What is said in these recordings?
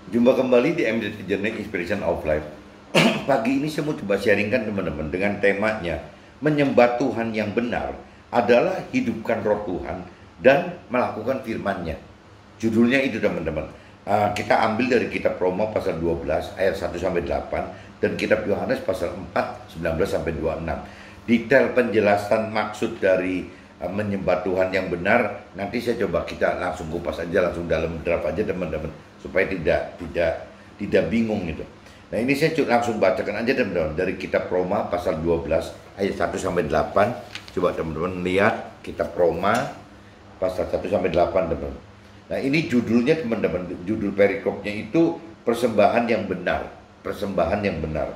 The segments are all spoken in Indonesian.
Jumpa kembali di MDT Journey Inspiration of Life. Pagi ini saya mau coba sharingkan teman-teman dengan temanya menyembah Tuhan yang benar adalah hidupkan roh Tuhan dan melakukan firman-Nya. Judulnya itu teman-teman. Kita ambil dari kitab Roma pasal 12 ayat 1-8 dan kitab Yohanes pasal 4 19-26. Detail penjelasan maksud dari menyembah Tuhan yang benar nanti saya coba kita langsung kupas aja, langsung dalam draft aja teman-teman, supaya tidak bingung gitu. Nah ini saya langsung bacakan aja teman-teman dari kitab Roma pasal 12 ayat 1-8. Coba teman-teman lihat kitab Roma pasal 1-8 teman-teman. Nah ini judulnya teman-teman, judul perikopnya itu persembahan yang benar, persembahan yang benar.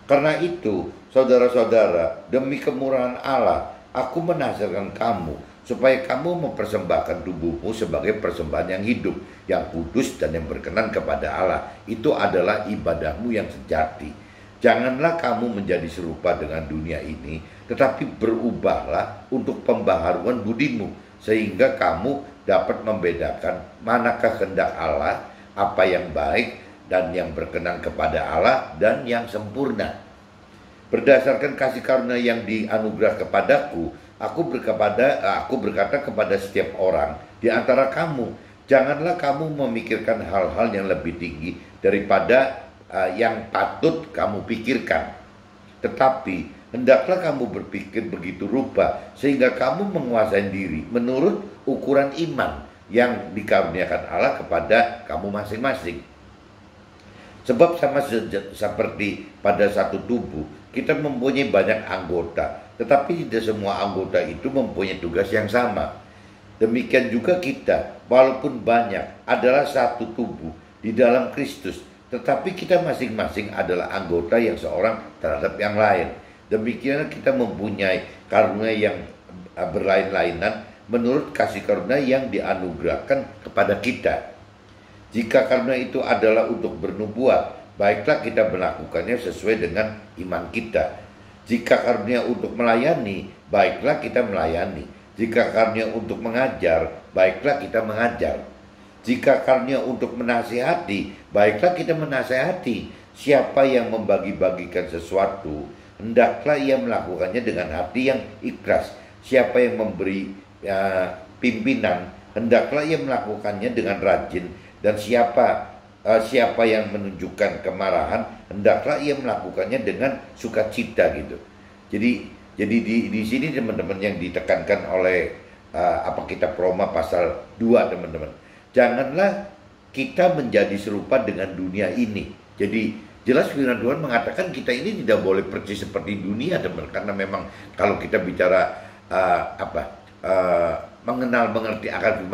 Karena itu saudara-saudara, demi kemurahan Allah aku menasihatkan kamu supaya kamu mempersembahkan tubuhmu sebagai persembahan yang hidup, yang kudus dan yang berkenan kepada Allah. Itu adalah ibadahmu yang sejati. Janganlah kamu menjadi serupa dengan dunia ini, tetapi berubahlah untuk pembaharuan budimu, sehingga kamu dapat membedakan manakah kehendak Allah, apa yang baik dan yang berkenan kepada Allah dan yang sempurna. Berdasarkan kasih karunia yang dianugerah kepadaku, aku berkata kepada setiap orang di antara kamu, janganlah kamu memikirkan hal-hal yang lebih tinggi daripada yang patut kamu pikirkan. Tetapi hendaklah kamu berpikir begitu rupa sehingga kamu menguasai diri menurut ukuran iman yang dikaruniakan Allah kepada kamu masing-masing. Sebab sama seperti pada satu tubuh, kita mempunyai banyak anggota, tetapi tidak semua anggota itu mempunyai tugas yang sama. Demikian juga kita, walaupun banyak, adalah satu tubuh di dalam Kristus, tetapi kita masing-masing adalah anggota yang seorang terhadap yang lain. Demikian kita mempunyai karunia yang berlain-lainan menurut kasih karunia yang dianugerahkan kepada kita. Jika karunia itu adalah untuk bernubuat, baiklah kita melakukannya sesuai dengan iman kita. Jika karunia untuk melayani, baiklah kita melayani. Jika karunia untuk mengajar, baiklah kita mengajar. Jika karunia untuk menasihati, baiklah kita menasihati. Siapa yang membagi-bagikan sesuatu, hendaklah ia melakukannya dengan hati yang ikhlas. Siapa yang memberi pimpinan, hendaklah ia melakukannya dengan rajin. Dan siapa yang menunjukkan kemarahan, hendaklah ia melakukannya dengan sukacita gitu. Jadi di sini teman-teman yang ditekankan oleh kitab Roma pasal 2 teman-teman. Janganlah kita menjadi serupa dengan dunia ini. Jadi jelas firman Tuhan mengatakan kita ini tidak boleh persis seperti dunia teman, karena memang kalau kita bicara mengenal mengerti akan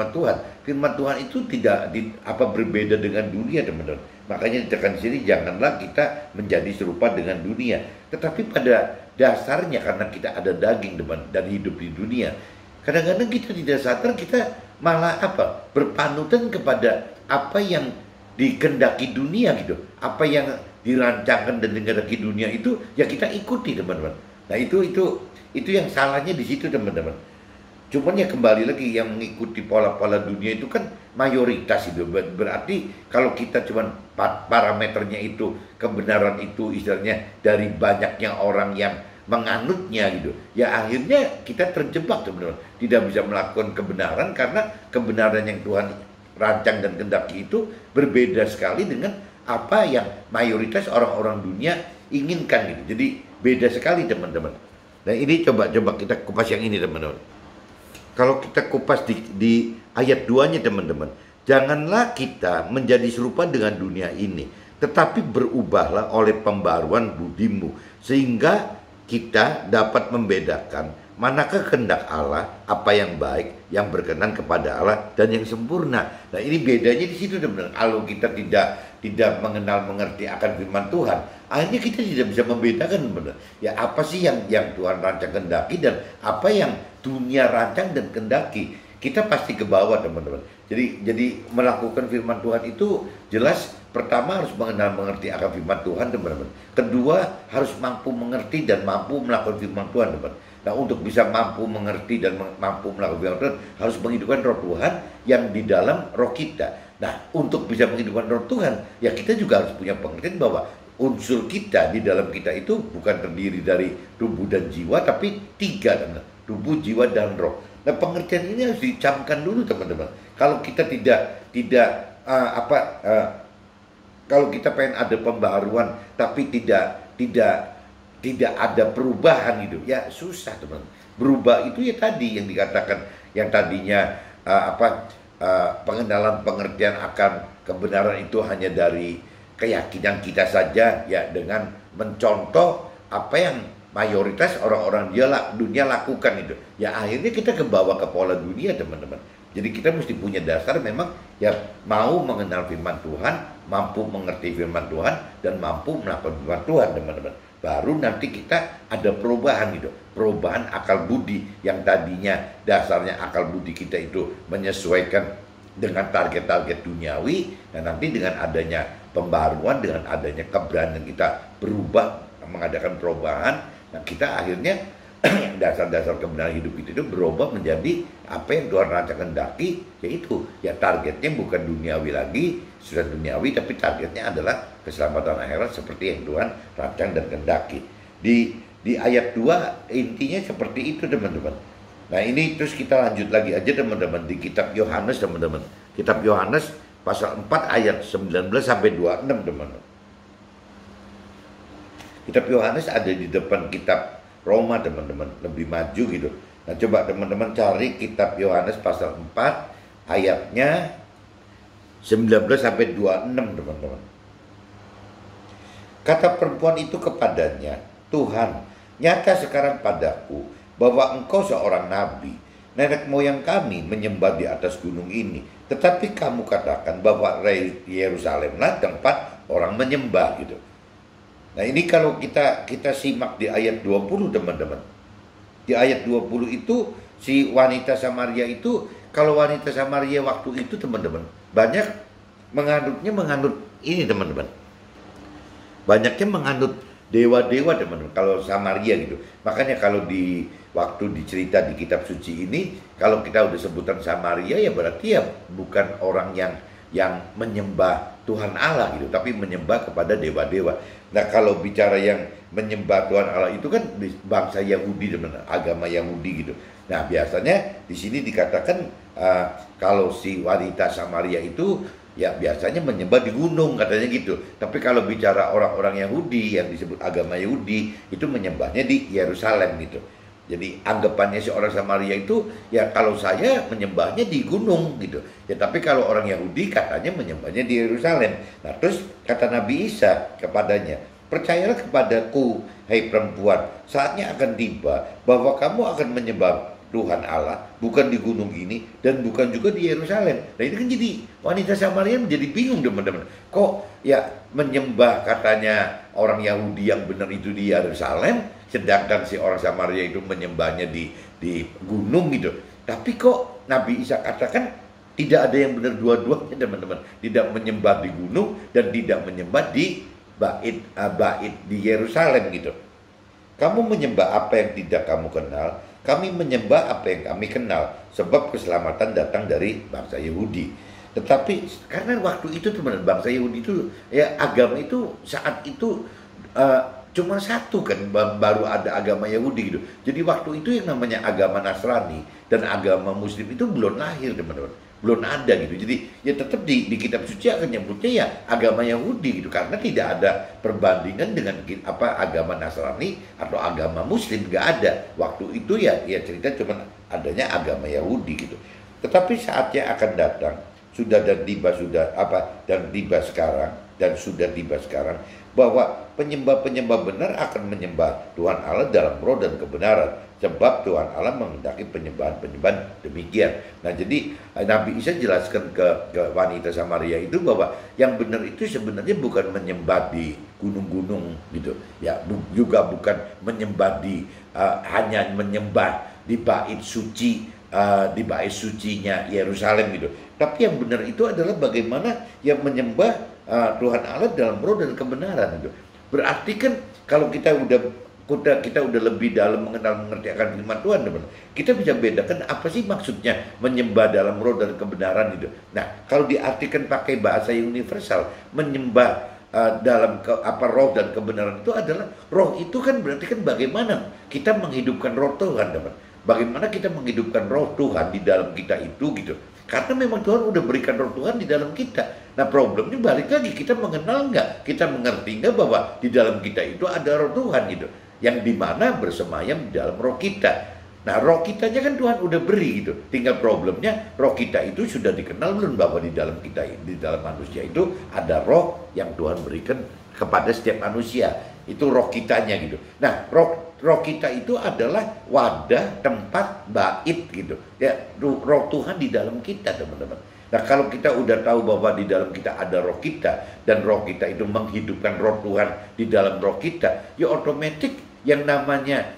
firman Tuhan itu tidak berbeda dengan dunia teman-teman. Makanya ditekan sini, janganlah kita menjadi serupa dengan dunia, tetapi pada dasarnya karena kita ada daging teman dan hidup di dunia, kadang-kadang kita tidak sadar kita malah berpanutan kepada apa yang dikehendaki dunia gitu, apa yang dirancangkan dan dikehendaki dunia itu ya kita ikuti teman-teman. Nah itu yang salahnya di situ teman-teman. Cuman ya kembali lagi, yang mengikuti pola-pola dunia itu kan mayoritas itu. Berarti kalau kita cuman parameternya itu, kebenaran itu istilahnya dari banyaknya orang yang menganutnya gitu, ya akhirnya kita terjebak teman-teman. Tidak bisa melakukan kebenaran karena kebenaran yang Tuhan rancang dan kehendaki itu berbeda sekali dengan apa yang mayoritas orang-orang dunia inginkan gitu. Jadi beda sekali teman-teman. Nah ini coba kita kupas yang ini teman-teman. Kalau kita kupas di ayat 2-nya teman-teman, janganlah kita menjadi serupa dengan dunia ini, tetapi berubahlah oleh pembaruan budimu, sehingga kita dapat membedakan manakah kehendak Allah, apa yang baik, yang berkenan kepada Allah dan yang sempurna. Nah ini bedanya di situ teman-teman. Kalau kita tidak mengenal mengerti akan firman Tuhan, akhirnya kita tidak bisa membedakan teman-teman. Ya apa sih yang Tuhan rancang kehendaki dan apa yang dunia rancang dan kehendaki. Kita pasti ke bawah teman-teman. Jadi melakukan firman Tuhan itu jelas pertama harus mengenal mengerti akan firman Tuhan teman-teman. Kedua harus mampu mengerti dan mampu melakukan firman Tuhan teman. Nah untuk bisa mampu mengerti dan mampu melakukan firman Tuhan harus menghidupkan roh Tuhan yang di dalam roh kita. Nah, untuk bisa menghidupkan roh Tuhan, ya kita juga harus punya pengertian bahwa unsur kita di dalam kita itu bukan terdiri dari tubuh dan jiwa, tapi tiga, teman-teman. Tubuh, jiwa, dan roh. Nah, pengertian ini harus dicamkan dulu, teman-teman. Kalau kita kalau kita pengen ada pembaharuan, tapi tidak ada perubahan gitu, ya susah, teman. Berubah itu ya tadi yang dikatakan, yang tadinya pengenalan pengertian akan kebenaran itu hanya dari keyakinan kita saja, ya dengan mencontoh apa yang mayoritas orang-orang dunia lakukan itu, ya akhirnya kita kebawa ke pola dunia, teman-teman. Jadi kita mesti punya dasar memang ya mau mengenal firman Tuhan, mampu mengerti firman Tuhan, dan mampu melakukan firman Tuhan, teman-teman. Baru nanti kita ada perubahan gitu, perubahan akal budi yang tadinya dasarnya akal budi kita itu menyesuaikan dengan target-target duniawi, dan nanti dengan adanya pembaruan, dengan adanya keberanian kita berubah, mengadakan perubahan, nah kita akhirnya dasar-dasar kebenaran hidup itu berubah menjadi apa yang Tuhan rancangkan kehendaki, yaitu ya targetnya bukan duniawi lagi, sudah duniawi, tapi targetnya adalah keselamatan akhirat seperti yang Tuhan rancang dan kehendaki. Di ayat 2 intinya seperti itu, teman-teman. Nah, ini terus kita lanjut lagi aja, teman-teman, di kitab Yohanes, teman-teman. Kitab Yohanes pasal 4 ayat 19 sampai 26, teman-teman. Kitab Yohanes ada di depan kitab Roma, teman-teman, lebih maju gitu. Nah, coba teman-teman cari kitab Yohanes pasal 4 ayatnya 19 sampai 26, teman-teman. Kata perempuan itu kepadanya, "Tuhan, nyata sekarang padaku bahwa engkau seorang nabi. Nenek moyang kami menyembah di atas gunung ini, tetapi kamu katakan bahwa Yerusalemlah tempat orang menyembah," gitu. Nah, ini kalau kita simak di ayat 20, teman-teman. Di ayat 20 itu si wanita Samaria itu, kalau wanita Samaria waktu itu, teman-teman, banyak menganut ini, teman-teman. Banyaknya menganut dewa-dewa, teman-teman, kalau Samaria gitu. Makanya kalau waktu dicerita di kitab suci ini, kalau kita udah sebutan Samaria, ya berarti ya bukan orang yang menyembah Tuhan Allah gitu, tapi menyembah kepada dewa-dewa. Nah, kalau bicara yang menyembah Tuhan Allah itu kan bangsa Yahudi, teman, agama Yahudi gitu. Nah, biasanya di sini dikatakan kalau si wanita Samaria itu ya biasanya menyembah di gunung, katanya gitu. Tapi kalau bicara orang-orang Yahudi yang disebut agama Yahudi, itu menyembahnya di Yerusalem gitu. Jadi anggapannya seorang Samaria itu ya kalau saya menyembahnya di gunung gitu. Ya tapi kalau orang Yahudi katanya menyembahnya di Yerusalem. Nah, terus kata Nabi Isa kepadanya, "Percayalah kepadaku, hai perempuan, saatnya akan tiba bahwa kamu akan menyembah Tuhan Allah bukan di gunung ini dan bukan juga di Yerusalem." Nah, ini kan jadi wanita Samaria menjadi bingung, teman-teman. Kok ya menyembah katanya orang Yahudi yang benar itu di Yerusalem, sedangkan si orang Samaria itu menyembahnya di gunung gitu. Tapi kok Nabi Isa katakan tidak ada yang benar dua-duanya, teman-teman. Tidak menyembah di gunung dan tidak menyembah di bait di Yerusalem gitu. Kamu menyembah apa yang tidak kamu kenal, kami menyembah apa yang kami kenal, sebab keselamatan datang dari bangsa Yahudi. Tetapi karena waktu itu, teman-teman, bangsa Yahudi itu ya agama itu saat itu cuma satu kan, baru ada agama Yahudi gitu. Jadi waktu itu yang namanya agama Nasrani dan agama Muslim itu belum lahir, teman-teman, belum ada gitu. Jadi ya tetap di kitab suci akan nyebutnya ya agama Yahudi gitu, karena tidak ada perbandingan dengan agama Nasrani atau agama Muslim, nggak ada. Waktu itu ya cerita cuma adanya agama Yahudi gitu. Tetapi saatnya akan datang, sudah tiba sekarang bahwa penyembah-penyembah benar akan menyembah Tuhan Allah dalam roh dan kebenaran, sebab Tuhan Allah menghendaki penyembahan-penyembahan demikian. Nah, jadi Nabi Isa jelaskan ke wanita Samaria itu bahwa yang benar itu sebenarnya bukan menyembah di gunung-gunung gitu, ya juga bukan menyembah hanya menyembah di bait suci, di bait sucinya Yerusalem gitu. Tapi yang benar itu adalah bagaimana yang menyembah Tuhan Allah dalam roh dan kebenaran itu. Berarti kan kalau kita udah kita udah lebih dalam mengenal mengerti akan firman Tuhan, teman-teman, kita bisa bedakan apa sih maksudnya menyembah dalam roh dan kebenaran itu. Nah, kalau diartikan pakai bahasa yang universal, menyembah dalam roh dan kebenaran itu adalah, roh itu kan berarti kan bagaimana kita menghidupkan roh Tuhan, teman. Bagaimana kita menghidupkan roh Tuhan di dalam kita itu gitu. Karena memang Tuhan udah berikan roh Tuhan di dalam kita. Nah, problemnya balik lagi, kita mengenal nggak, kita mengerti nggak bahwa di dalam kita itu ada roh Tuhan gitu, yang dimana bersemayam di dalam roh kita. Nah, roh kitanya kan Tuhan udah beri gitu. Tinggal problemnya, roh kita itu sudah dikenal belum bahwa di dalam kita, di dalam manusia itu ada roh yang Tuhan berikan kepada setiap manusia. Itu roh kitanya gitu. Nah, roh kita itu adalah wadah, tempat, bait gitu. Ya, roh Tuhan di dalam kita, teman-teman. Nah, kalau kita udah tahu bahwa di dalam kita ada roh kita, dan roh kita itu menghidupkan roh Tuhan di dalam roh kita, ya otomatis yang namanya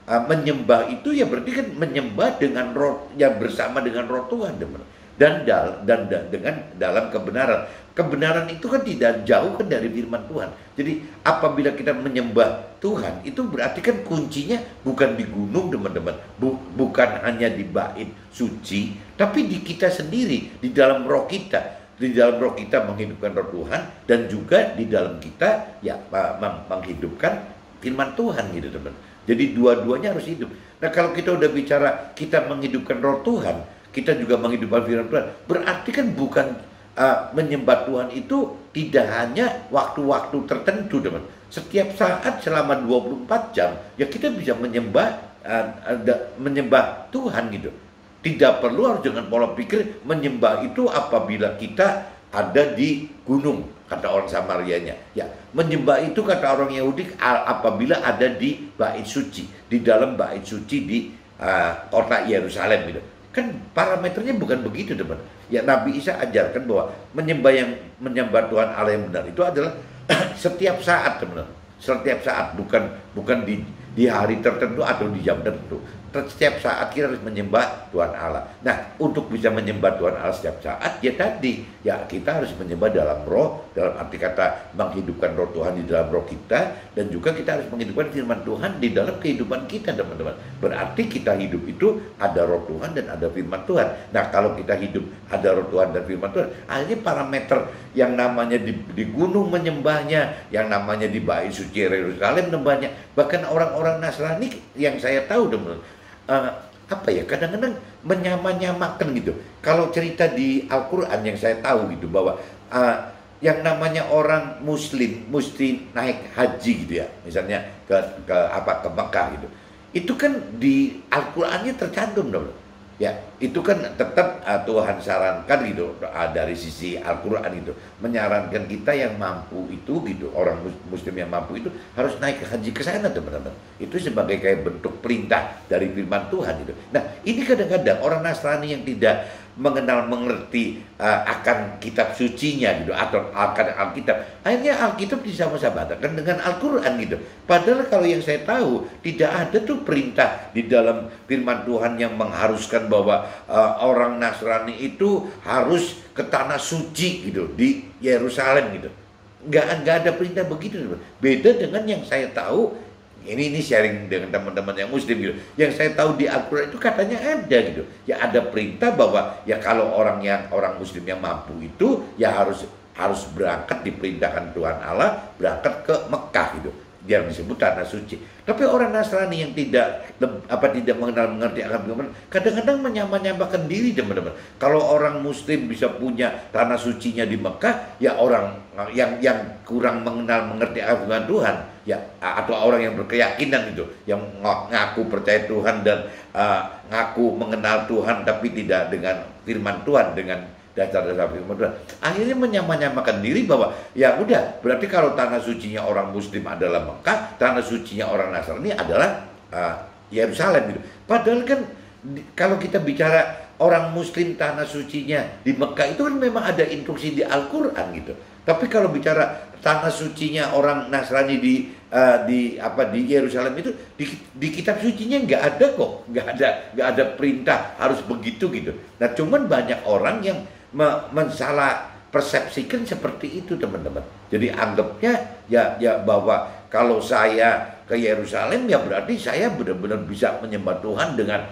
menyembah itu ya berarti kan menyembah dengan roh yang bersama dengan roh Tuhan, teman. Dan dengan dalam kebenaran. Kebenaran itu kan tidak jauh kan dari firman Tuhan. Jadi apabila kita menyembah Tuhan, itu berarti kan kuncinya bukan di gunung, teman-teman, bukan hanya di bait suci, tapi di kita sendiri, di dalam roh kita. Di dalam roh kita menghidupkan roh Tuhan, dan juga di dalam kita ya menghidupkan firman Tuhan gitu, teman. Jadi dua-duanya harus hidup. Nah, kalau kita udah bicara kita menghidupkan roh Tuhan, kita juga menghidupkan firman Tuhan, berarti kan bukan menyembah Tuhan itu tidak hanya waktu-waktu tertentu, teman. Setiap saat selama 24 jam ya kita bisa menyembah Tuhan gitu. Tidak perlu harus dengan pola pikir menyembah itu apabila kita ada di gunung, kata orang Samarianya. Ya, menyembah itu kata orang Yahudi apabila ada di bait suci, di dalam bait suci di kota Yerusalem gitu. Kan parameternya bukan begitu, teman. Ya, Nabi Isa ajarkan bahwa menyembah Tuhan Allah yang benar itu adalah setiap saat, teman. Setiap saat, bukan di hari tertentu atau di jam tertentu. Setiap saat kita harus menyembah Tuhan Allah. Nah, untuk bisa menyembah Tuhan Allah setiap saat, ya tadi, ya kita harus menyembah dalam roh, dalam arti kata menghidupkan roh Tuhan di dalam roh kita, dan juga kita harus menghidupkan firman Tuhan di dalam kehidupan kita, teman-teman. Berarti kita hidup itu ada roh Tuhan dan ada firman Tuhan. Nah, kalau kita hidup ada roh Tuhan dan firman Tuhan, akhirnya parameter yang namanya di gunung menyembahnya, yang namanya di bait suci Yerusalem menyembahnya, bahkan orang-orang Nasrani yang saya tahu, teman-teman, kadang-kadang menyamakan gitu. Kalau cerita di Al-Quran yang saya tahu gitu, bahwa yang namanya orang Muslim mesti naik haji gitu ya, misalnya ke Mekah gitu, itu kan di Al-Qurannya tercantum dong. Ya, itu kan tetap Tuhan sarankan gitu, dari sisi Al-Quran itu menyarankan kita yang mampu itu gitu, orang Muslim yang mampu itu harus naik haji ke sana, teman-teman. Itu sebagai kayak bentuk perintah dari firman Tuhan itu. Nah, ini kadang-kadang orang Nasrani yang tidak mengerti akan kitab sucinya gitu, atau akan Alkitab, akhirnya Alkitab disama-samakan dengan Al-Quran gitu. Padahal kalau yang saya tahu, tidak ada tuh perintah di dalam firman Tuhan yang mengharuskan bahwa orang Nasrani itu harus ke tanah suci gitu, di Yerusalem gitu. Nggak ada perintah begitu. Beda dengan yang saya tahu, ini sharing dengan teman-teman yang Muslim gitu. Yang saya tahu di Al-Quran itu katanya ada gitu. Ya ada perintah bahwa ya kalau orang Muslim yang mampu itu ya harus berangkat, diperintahkan Tuhan Allah berangkat ke Mekah gitu, yang disebut tanah suci. Tapi orang Nasrani yang tidak mengerti akan firman, kadang-kadang menyamakan diri, teman-teman. Kalau orang Muslim bisa punya tanah sucinya di Mekah, ya orang yang kurang mengerti akan firman Tuhan, ya, atau orang yang berkeyakinan itu, yang ngaku percaya Tuhan dan ngaku mengenal Tuhan tapi tidak dengan firman Tuhan, dengan dasar-dasar firman Tuhan, akhirnya menyamakan diri bahwa ya udah, berarti kalau tanah sucinya orang Muslim adalah Mekah, tanah sucinya orang Nasrani adalah Yerusalem gitu. Padahal kan kalau kita bicara orang Muslim tanah sucinya di Mekah itu kan memang ada instruksi di Al-Quran gitu. Tapi kalau bicara tanah sucinya orang Nasrani di Yerusalem itu, di kitab sucinya nggak ada kok, nggak ada perintah harus begitu gitu. Nah, cuman banyak orang yang mensalah persepsikan seperti itu, teman-teman. Jadi anggapnya ya bahwa kalau saya ke Yerusalem ya berarti saya benar-benar bisa menyembah Tuhan dengan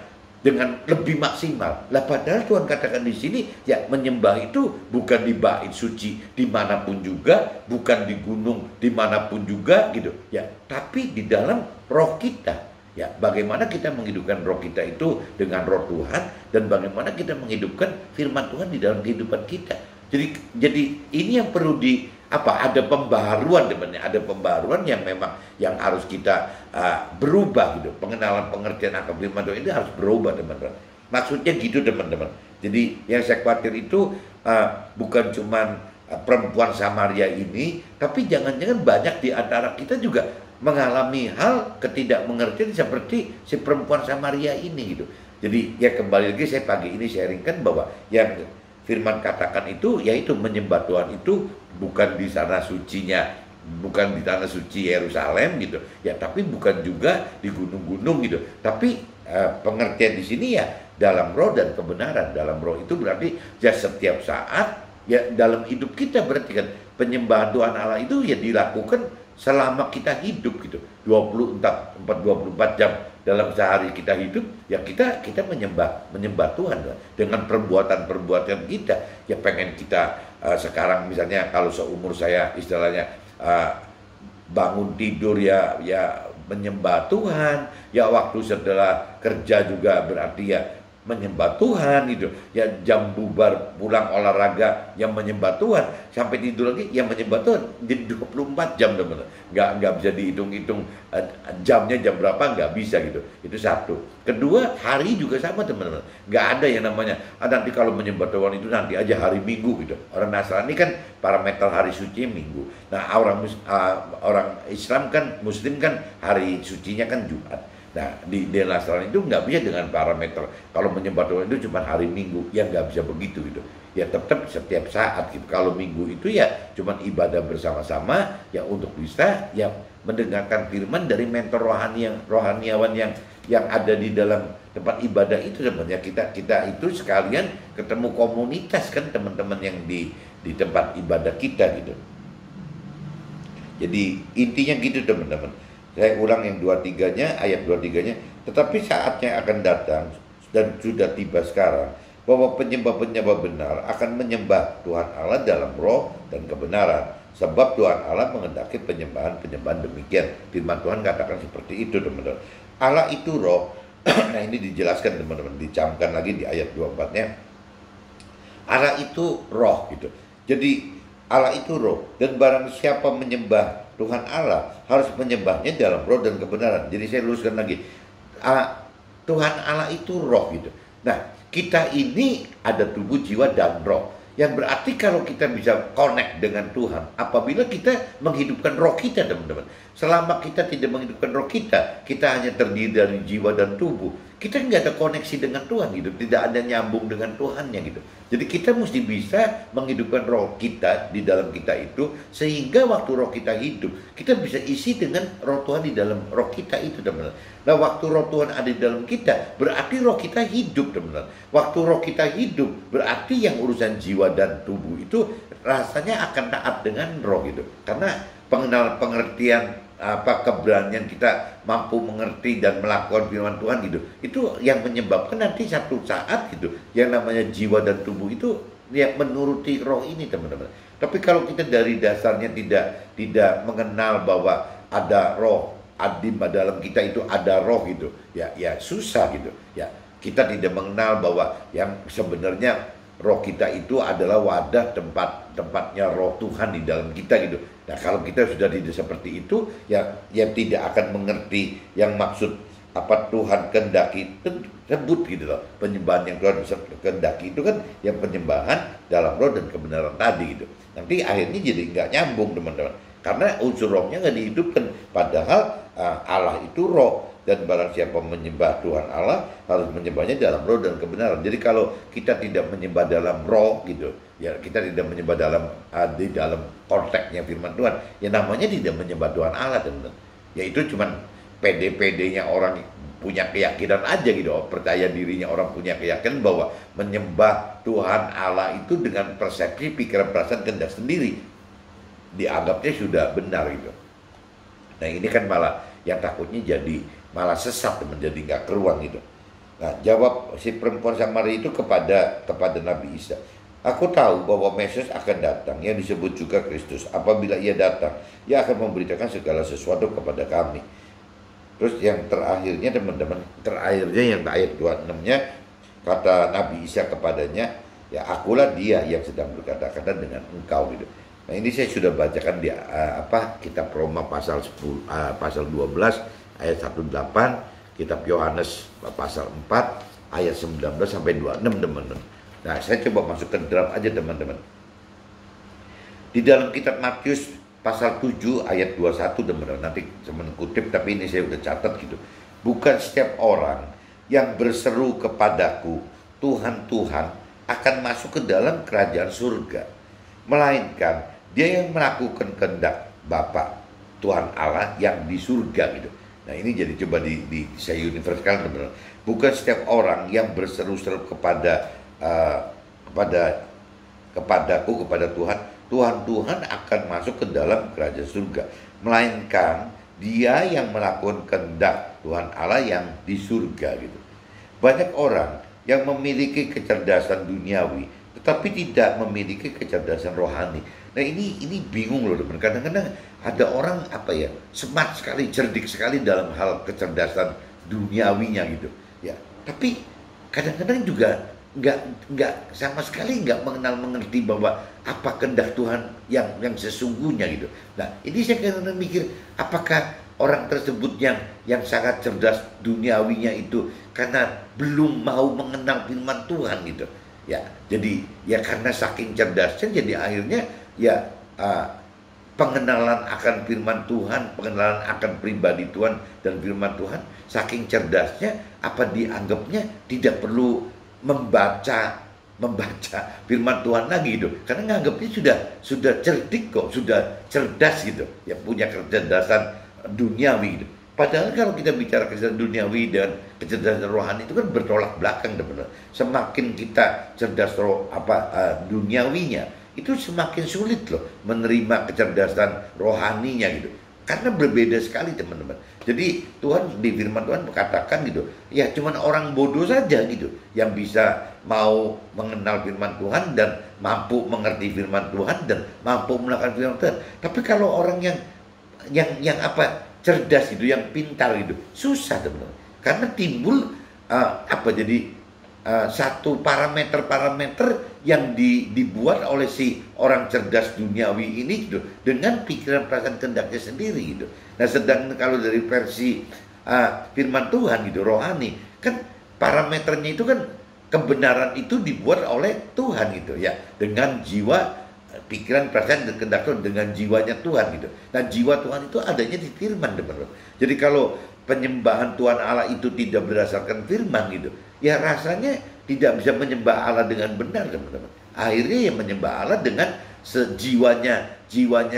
lebih maksimal. Lah padahal Tuhan katakan di sini ya menyembah itu bukan di bait suci dimanapun juga, bukan di gunung dimanapun juga gitu ya, tapi di dalam roh kita. Ya, bagaimana kita menghidupkan roh kita itu dengan roh Tuhan, dan bagaimana kita menghidupkan firman Tuhan di dalam kehidupan kita. Jadi ini yang perlu ada pembaharuan teman-teman, ada pembaharuan yang memang yang harus kita berubah gitu. Pengenalan pengertian akan firman Tuhan itu harus berubah teman-teman. Maksudnya gitu teman-teman. Jadi yang saya khawatir itu bukan cuman perempuan Samaria ini, tapi jangan-jangan banyak di antara kita juga mengalami hal ketidakmengertian seperti si perempuan Samaria ini gitu. Jadi ya kembali lagi saya pagi ini sharingkan bahwa yang firman katakan itu yaitu menyembah Tuhan itu bukan di sana sucinya, bukan di tanah suci Yerusalem gitu ya, tapi bukan juga di gunung-gunung gitu, tapi pengertian di sini ya dalam roh dan kebenaran. Dalam roh itu berarti ya setiap saat ya dalam hidup kita, berarti kan penyembahan Tuhan Allah itu ya dilakukan selama kita hidup gitu. 24 jam dalam sehari kita hidup ya kita menyembah Tuhan dengan perbuatan-perbuatan kita. Ya pengen kita sekarang misalnya kalau seumur saya istilahnya bangun tidur ya menyembah Tuhan, ya waktu setelah kerja juga berarti ya menyembah Tuhan gitu, ya jam bubar pulang olahraga yang menyembah Tuhan, sampai tidur lagi yang menyembah Tuhan. Jadi 24 jam teman-teman, nggak bisa dihitung-hitung jamnya jam berapa, nggak bisa gitu. Itu satu. Kedua, hari juga sama teman-teman, nggak ada yang namanya nanti kalau menyembah Tuhan itu nanti aja hari Minggu gitu. Orang Nasrani kan parameter hari suci Minggu. Nah orang Islam kan, Muslim kan hari sucinya kan Jumat. Nah di Nasrani itu nggak bisa dengan parameter kalau menyembah Tuhan itu cuma hari Minggu, ya nggak bisa begitu gitu. Ya tetap setiap saat gitu. Kalau Minggu itu ya cuma ibadah bersama-sama ya untuk bisa ya mendengarkan firman dari mentor rohaniawan yang ada di dalam tempat ibadah itu sebenarnya. Kita itu sekalian ketemu komunitas kan teman-teman yang di tempat ibadah kita gitu. Jadi intinya gitu teman-teman. Saya ulang yang 23-nya, ayat 23-nya. Tetapi saatnya akan datang dan sudah tiba sekarang bahwa penyembah-penyembah benar akan menyembah Tuhan Allah dalam roh dan kebenaran. Sebab Tuhan Allah mengendaki penyembahan demikian. Firman Tuhan katakan seperti itu teman-teman. Allah itu roh. Nah ini dijelaskan teman-teman, dicamkan lagi di ayat 24-nya. Allah itu roh gitu. Jadi Allah itu roh, dan barang siapa menyembah Tuhan Allah harus menyembahnya dalam roh dan kebenaran. Jadi saya luruskan lagi, Tuhan Allah itu roh gitu. Nah kita ini ada tubuh, jiwa, dan roh. Yang berarti kalau kita bisa connect dengan Tuhan, apabila kita menghidupkan roh kita teman-teman. Selama kita tidak menghidupkan roh kita hanya terdiri dari jiwa dan tubuh. Kita nggak ada koneksi dengan Tuhan gitu, tidak ada nyambung dengan Tuhannya gitu. Jadi kita mesti bisa menghidupkan roh kita di dalam kita itu, sehingga waktu roh kita hidup, kita bisa isi dengan roh Tuhan di dalam roh kita itu teman-teman. Nah waktu roh Tuhan ada di dalam kita, berarti roh kita hidup teman-teman. Waktu roh kita hidup, berarti yang urusan jiwa dan tubuh itu rasanya akan taat dengan roh gitu. Karena pengertian keberanian kita mampu mengerti dan melakukan firman Tuhan gitu, itu yang menyebabkan nanti satu saat gitu yang namanya jiwa dan tubuh itu ya menuruti roh ini teman-teman. Tapi kalau kita dari dasarnya tidak mengenal bahwa ada roh, di dalam kita itu ada roh gitu, ya susah gitu. Ya kita tidak mengenal bahwa yang sebenarnya roh kita itu adalah wadah tempatnya roh Tuhan di dalam kita gitu. Nah kalau kita sudah tidak seperti itu, ya tidak akan mengerti yang maksud apa Tuhan kehendaki sebut gitu loh. Penyembahan yang Tuhan kehendaki itu kan yang penyembahan dalam roh dan kebenaran tadi gitu. Nanti akhirnya jadi nggak nyambung teman-teman, karena unsur rohnya nggak dihidupkan. Padahal Allah itu roh, dan barang siapa menyembah Tuhan Allah harus menyembahnya dalam roh dan kebenaran. Jadi kalau kita tidak menyembah dalam roh gitu, ya kita tidak menyembah di dalam konteksnya firman Tuhan, ya namanya tidak menyembah Tuhan Allah teman-teman. Ya itu cuman pede-pedenya orang punya keyakinan aja gitu, percaya dirinya orang punya keyakinan bahwa menyembah Tuhan Allah itu dengan persepsi, pikiran, perasaan, kehendak sendiri dianggapnya sudah benar gitu. Nah ini kan malah yang takutnya jadi malah sesat, menjadi nggak keruan gitu. Nah jawab si perempuan Samaria itu kepada Nabi Isa, aku tahu bahwa Mesias akan datang yang disebut juga Kristus. Apabila ia datang, ia akan memberitakan segala sesuatu kepada kami. Terus yang terakhirnya teman-teman, terakhirnya yang ayat 26-nya, kata Nabi Isa kepadanya, ya akulah dia yang sedang berkata-kata dengan engkau gitu. Nah ini saya sudah bacakan di kitab Roma pasal 10, pasal 12 ayat 18, kitab Yohanes pasal 4 ayat 19 sampai 26 teman-teman. Nah saya coba masuk ke dalam aja teman-teman. Di dalam kitab Matius pasal 7 ayat 21 teman-teman, nanti saya kutip tapi ini saya udah catat gitu. Bukan setiap orang yang berseru kepadaku Tuhan Tuhan akan masuk ke dalam kerajaan surga, melainkan dia yang melakukan kehendak Bapa Tuhan Allah yang di surga gitu. Nah ini jadi coba saya universal teman-teman. Bukan setiap orang yang berseru-seru kepadaku kepada Tuhan akan masuk ke dalam kerajaan surga, melainkan dia yang melakukan kehendak Tuhan Allah yang di surga gitu. Banyak orang yang memiliki kecerdasan duniawi tetapi tidak memiliki kecerdasan rohani. Nah ini bingung loh teman. Kadang-kadang ada orang smart sekali, cerdik sekali dalam hal kecerdasan duniawinya gitu ya, tapi kadang-kadang juga nggak sama sekali nggak mengerti bahwa apa kehendak Tuhan yang sesungguhnya gitu. Nah ini saya kadang-kadang mikir, apakah orang tersebut yang sangat cerdas duniawinya itu karena belum mau mengenal firman Tuhan gitu ya. Jadi ya karena saking cerdasnya jadi akhirnya ya pengenalan akan firman Tuhan, pengenalan akan pribadi Tuhan dan firman Tuhan, saking cerdasnya apa dianggapnya tidak perlu membaca firman Tuhan lagi gitu, karena nganggapnya sudah cerdik kok, sudah cerdas gitu, yang punya kecerdasan duniawi gitu. Padahal kalau kita bicara kecerdasan duniawi dan kecerdasan rohani itu kan bertolak belakang teman-teman. Semakin kita cerdas duniawinya, itu semakin sulit loh menerima kecerdasan rohaninya gitu. Karena berbeda sekali teman-teman. Jadi Tuhan di firman Tuhan katakan gitu, ya cuman orang bodoh saja gitu yang bisa mau mengenal firman Tuhan dan mampu mengerti firman Tuhan dan mampu melakukan firman Tuhan. Tapi kalau orang yang cerdas gitu, yang pintar gitu, susah teman-teman. Karena timbul satu parameter yang dibuat oleh si orang cerdas duniawi ini gitu, dengan pikiran perasaan kehendaknya sendiri gitu. Nah sedang kalau dari versi firman Tuhan gitu, rohani, kan parameternya itu kan kebenaran itu dibuat oleh Tuhan gitu ya, dengan jiwa, pikiran, perasaan dan kehendak Tuhan, dengan jiwanya Tuhan gitu. Nah jiwa Tuhan itu adanya di firman teman-teman. Jadi kalau penyembahan Tuhan Allah itu tidak berdasarkan firman gitu, ya rasanya tidak bisa menyembah Allah dengan benar teman-teman. Akhirnya yang menyembah Allah dengan jiwanya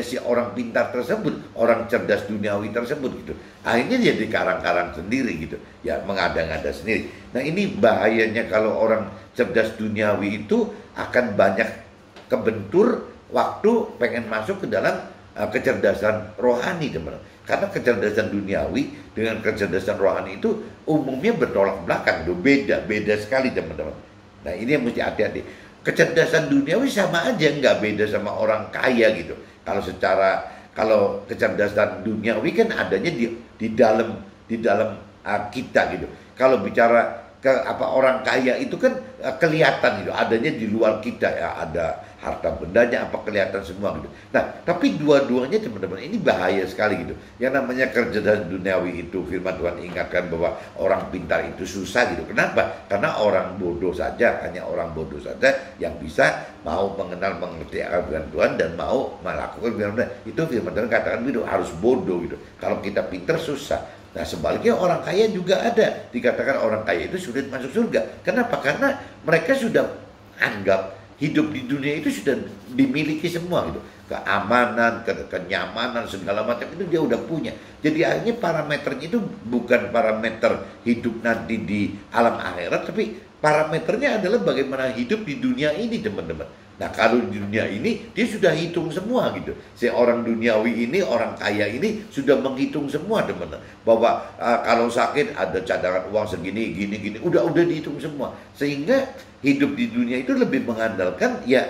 si orang pintar tersebut, orang cerdas duniawi tersebut gitu. Akhirnya dia dikarang-karang sendiri gitu, ya mengada-ngada sendiri. Nah ini bahayanya kalau orang cerdas duniawi itu akan banyak kebentur waktu pengen masuk ke dalam kecerdasan rohani teman-teman. Karena kecerdasan duniawi dengan kecerdasan rohani itu umumnya bertolak belakang, beda sekali teman-teman. Nah ini yang mesti hati-hati. Kecerdasan duniawi sama aja, nggak beda sama orang kaya gitu. Kalau kecerdasan duniawi kan adanya di dalam kita gitu. Kalau bicara orang kaya itu kan kelihatan gitu, adanya di luar kita ya, ada harta bendanya apa kelihatan semua gitu. Nah, tapi dua-duanya teman-teman ini bahaya sekali gitu. Yang namanya kecerdasan duniawi itu firman Tuhan ingatkan bahwa orang pintar itu susah gitu. Kenapa? Karena orang bodoh saja, hanya orang bodoh saja yang bisa mau mengerti firman Tuhan dan mau melakukan firman Tuhan. Itu firman Tuhan katakan gitu, harus bodoh gitu. Kalau kita pintar susah. Nah sebaliknya orang kaya juga ada, dikatakan orang kaya itu sulit masuk surga. Kenapa? Karena mereka sudah anggap hidup di dunia itu sudah dimiliki semua gitu. Keamanan, kenyamanan, segala macam itu dia udah punya. Jadi akhirnya parameternya itu bukan parameter hidup nanti di alam akhirat, tapi parameternya adalah bagaimana hidup di dunia ini teman-teman. Nah, kalau di dunia ini dia sudah hitung semua gitu. Seorang duniawi ini, orang kaya ini sudah menghitung semua teman-teman. Bahwa kalau sakit ada cadangan uang segini, gini, udah dihitung semua. Sehingga hidup di dunia itu lebih mengandalkan ya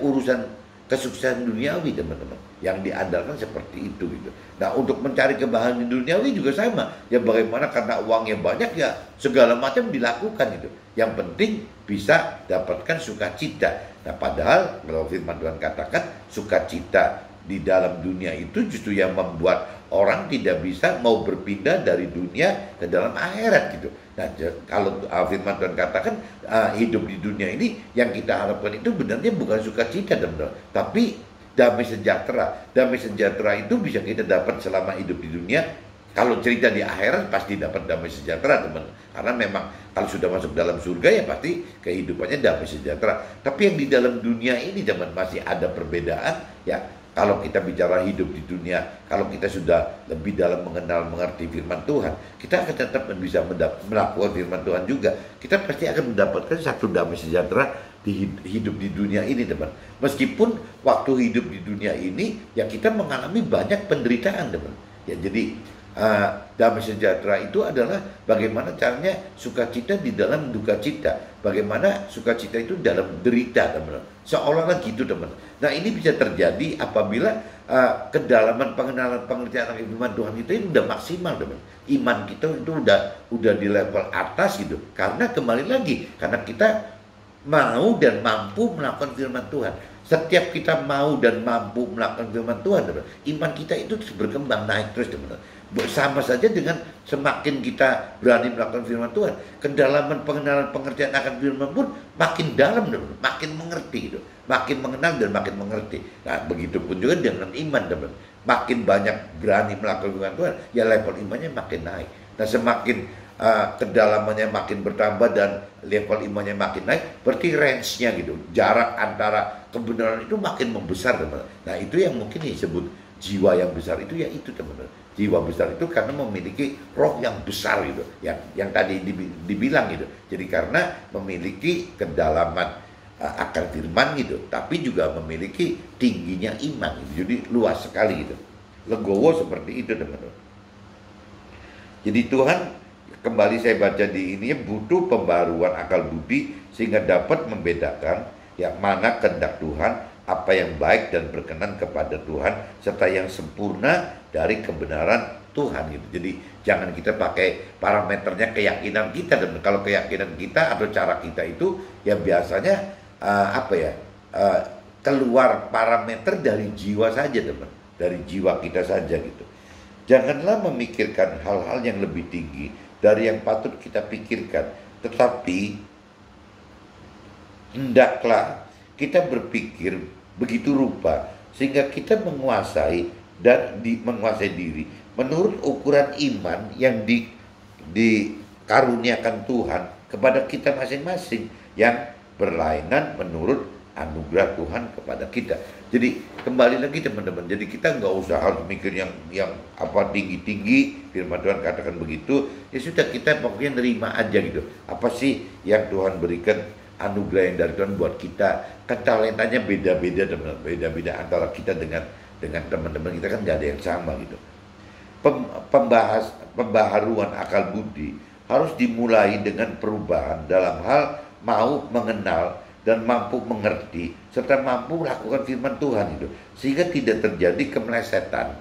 urusan kesuksesan duniawi teman-teman. Yang diandalkan seperti itu gitu. Nah, untuk mencari kebahagiaan duniawi juga sama. Ya bagaimana karena uangnya banyak ya segala macam dilakukan gitu. Yang penting bisa dapatkan sukacita. Nah, padahal kalau firman Tuhan katakan sukacita di dalam dunia itu justru yang membuat orang tidak bisa mau berpindah dari dunia ke dalam akhirat gitu. Nah, kalau firman Tuhan katakan hidup di dunia ini yang kita harapkan itu benarnya bukan sukacita teman-teman, tapi damai sejahtera. Damai sejahtera itu bisa kita dapat selama hidup di dunia. Kalau cerita di akhirat pasti dapat damai sejahtera teman. Karena memang kalau sudah masuk dalam surga ya pasti kehidupannya damai sejahtera. Tapi yang di dalam dunia ini teman masih ada perbedaan ya. Kalau kita bicara hidup di dunia, kalau kita sudah lebih dalam mengerti firman Tuhan, kita akan tetap bisa melakukan firman Tuhan juga. Kita pasti akan mendapatkan satu damai sejahtera di hidup di dunia ini teman. Meskipun waktu hidup di dunia ini ya kita mengalami banyak penderitaan teman. Ya jadi damai sejahtera itu adalah bagaimana caranya sukacita di dalam duka cita. Bagaimana sukacita itu dalam derita teman. Seolah-olah gitu teman. Nah ini bisa terjadi apabila kedalaman pengenalan pengertian firman Tuhan itu udah maksimal teman. Iman kita itu udah di level atas gitu. Karena kembali lagi karena kita mau dan mampu melakukan firman Tuhan. Setiap kita mau dan mampu melakukan firman Tuhan, teman, iman kita itu terus berkembang naik terus teman. Sama saja dengan semakin kita berani melakukan firman Tuhan, kedalaman pengenalan pengertian akan firman pun makin dalam teman, makin mengerti gitu. Makin mengenal dan makin mengerti. Nah, begitupun juga dengan iman teman. Makin banyak berani melakukan firman Tuhan, ya level imannya makin naik. Nah, semakin kedalamannya makin bertambah dan level imannya makin naik, berarti range-nya gitu, jarak antara kebenaran itu makin membesar teman. Nah itu yang mungkin disebut jiwa yang besar itu ya itu teman. Jiwa besar itu karena memiliki roh yang besar gitu, yang tadi dibilang gitu. Jadi karena memiliki kedalaman akar firman gitu, tapi juga memiliki tingginya iman gitu. Jadi luas sekali gitu. Legowo seperti itu teman-teman. Jadi Tuhan, kembali saya baca di ini, butuh pembaruan akal budi sehingga dapat membedakan yang mana kehendak Tuhan, apa yang baik dan berkenan kepada Tuhan, serta yang sempurna dari kebenaran Tuhan gitu. Jadi jangan kita pakai parameternya keyakinan kita, dan kalau keyakinan kita atau cara kita itu ya biasanya keluar parameter dari jiwa saja teman, dari jiwa kita saja gitu. Janganlah memikirkan hal-hal yang lebih tinggi dari yang patut kita pikirkan, tetapi hendaklah kita berpikir begitu rupa sehingga kita menguasai menguasai diri menurut ukuran iman yang dikaruniakan Tuhan kepada kita masing-masing, yang berlainan menurut anugerah Tuhan kepada kita. Jadi kembali lagi teman-teman, jadi kita nggak usah harus mikir yang tinggi-tinggi. Firman Tuhan katakan begitu, ya sudah kita pokoknya nerima aja gitu. Apa sih yang Tuhan berikan, anugerah yang dari Tuhan buat kita. Kan talentanya beda-beda teman-teman, beda-beda antara kita dengan teman-teman kita, kan nggak ada yang sama gitu. Pembaharuan akal budi harus dimulai dengan perubahan dalam hal mau mengenal dan mampu mengerti serta mampu melakukan firman Tuhan itu, sehingga tidak terjadi kemelesetan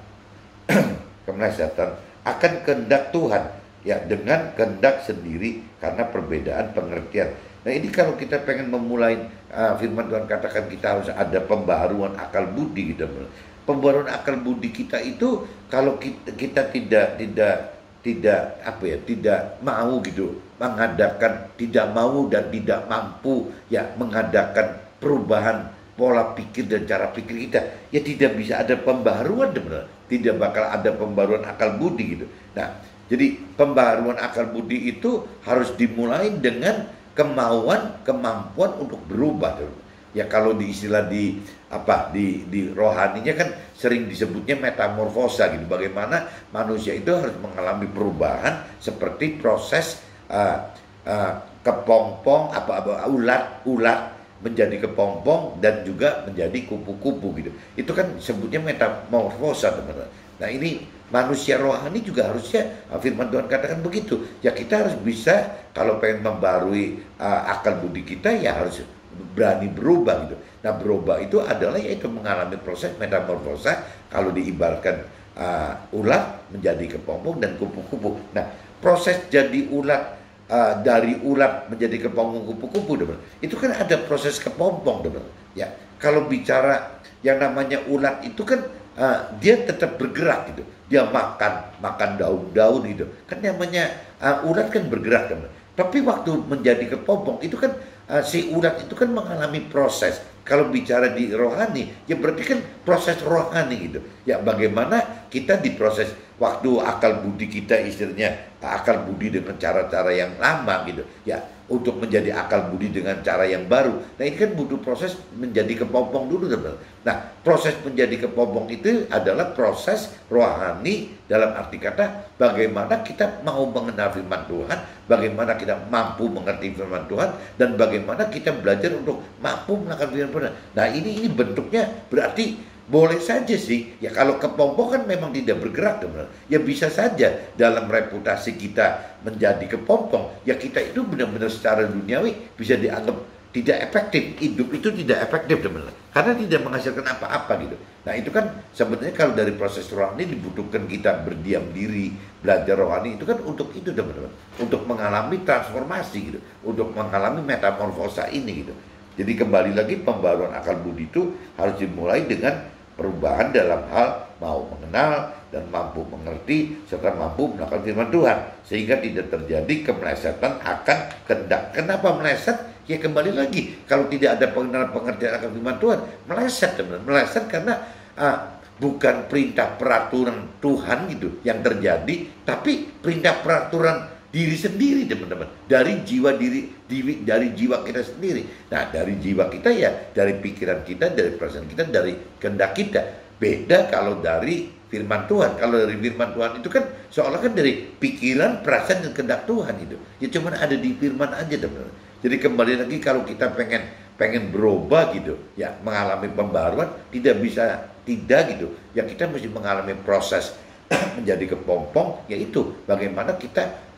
akan kehendak Tuhan ya dengan kehendak sendiri karena perbedaan pengertian. Nah ini kalau kita pengen memulai firman Tuhan katakan kita harus ada pembaharuan akal budi gitu. Pembaharuan akal budi kita itu kalau kita tidak mau gitu mengadakan, tidak mau dan tidak mampu ya mengadakan perubahan pola pikir dan cara pikir kita, ya tidak bisa ada pembaharuan benar, tidak bakal ada pembaharuan akal budi gitu. Nah jadi pembaharuan akal budi itu harus dimulai dengan kemampuan untuk berubah. Ya kalau di istilah di rohaninya kan sering disebutnya metamorfosa gitu. Bagaimana manusia itu harus mengalami perubahan seperti proses kepompong ulat menjadi kepompong dan juga menjadi kupu-kupu gitu. Itu kan sebutnya metamorfosa, teman-teman. Nah, ini manusia rohani juga harusnya firman Tuhan katakan begitu. Ya, kita harus bisa kalau pengen membarui akal budi kita ya harus berani berubah gitu. Nah, berubah itu adalah yaitu mengalami proses metamorfosa, kalau diibaratkan ulat menjadi kepompong dan kupu-kupu. Nah, proses jadi ulat, dari ulat menjadi kepompong kupu-kupu, teman. Itu kan ada proses kepompong, teman. Ya, kalau bicara yang namanya ulat itu kan dia tetap bergerak gitu. Dia makan daun-daun gitu. Kan namanya ulat kan bergerak, teman. Tapi waktu menjadi kepompong itu kan si ulat itu kan mengalami proses. Kalau bicara di rohani, ya berarti kan proses rohani gitu. Ya, bagaimana kita diproses waktu akal budi kita istilahnya akal budi dengan cara-cara yang lama gitu. Ya, untuk menjadi akal budi dengan cara yang baru. Nah, ini kan butuh proses menjadi kepompong dulu, teman. Nah, proses menjadi kepompong itu adalah proses rohani dalam arti kata bagaimana kita mau mengenal firman Tuhan, bagaimana kita mampu mengerti firman Tuhan, dan bagaimana kita belajar untuk mampu melakukan firman Tuhan. Nah, ini bentuknya berarti boleh saja sih, ya kalau kepompong kan memang tidak bergerak, teman. Ya bisa saja dalam reputasi kita menjadi kepompong, ya kita itu benar-benar secara duniawi bisa dianggap tidak efektif. Hidup itu tidak efektif, teman. Karena tidak menghasilkan apa-apa gitu. Nah, itu kan sebenarnya kalau dari proses rohani dibutuhkan kita berdiam diri, belajar rohani itu kan untuk itu, teman-teman. Untuk mengalami transformasi gitu, untuk mengalami metamorfosa ini gitu. Jadi kembali lagi pembaruan akal budi itu harus dimulai dengan perubahan dalam hal mau mengenal dan mampu mengerti serta mampu melakukan firman Tuhan sehingga tidak terjadi kemelesetan akan kehendak. Kenapa meleset? Ya kembali lagi kalau tidak ada pengenalan pengertian akan firman Tuhan meleset, teman. Meleset karena bukan perintah peraturan Tuhan gitu yang terjadi, tapi perintah peraturan diri sendiri, teman-teman, dari jiwa dari jiwa kita sendiri. Nah, dari jiwa kita ya dari pikiran kita, dari perasaan kita, dari kehendak kita. Beda kalau dari firman Tuhan. Kalau dari firman Tuhan itu kan seolah kan dari pikiran, perasaan, dan kehendak Tuhan itu. Ya cuma ada di firman aja, teman-teman. Jadi kembali lagi kalau kita pengen berubah gitu, ya mengalami pembaruan tidak bisa tidak gitu. Ya kita mesti mengalami proses menjadi kepompong, yaitu bagaimana kita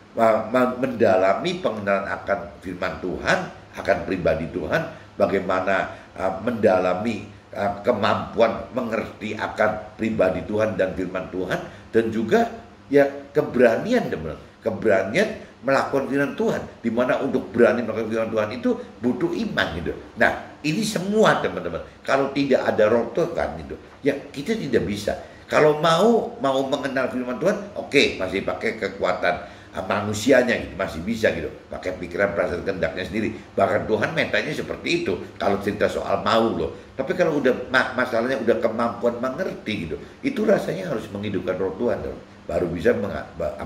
mendalami pengenalan akan firman Tuhan, akan pribadi Tuhan, bagaimana mendalami kemampuan mengerti akan pribadi Tuhan dan firman Tuhan, dan juga ya keberanian, teman, keberanian melakukan firman Tuhan, di mana untuk berani melakukan firman Tuhan itu butuh iman gitu. Nah, ini semua, teman-teman, kalau tidak ada roh Tuhan itu, ya kita tidak bisa. Kalau mau mengenal firman Tuhan, oke, masih pakai kekuatan manusianya gitu, masih bisa gitu, pakai pikiran, perasaan, kehendaknya sendiri. Bahkan Tuhan mintanya seperti itu kalau cerita soal mau loh. Tapi kalau udah masalahnya udah kemampuan mengerti gitu, itu rasanya harus menghidupkan roh Tuhan loh, baru bisa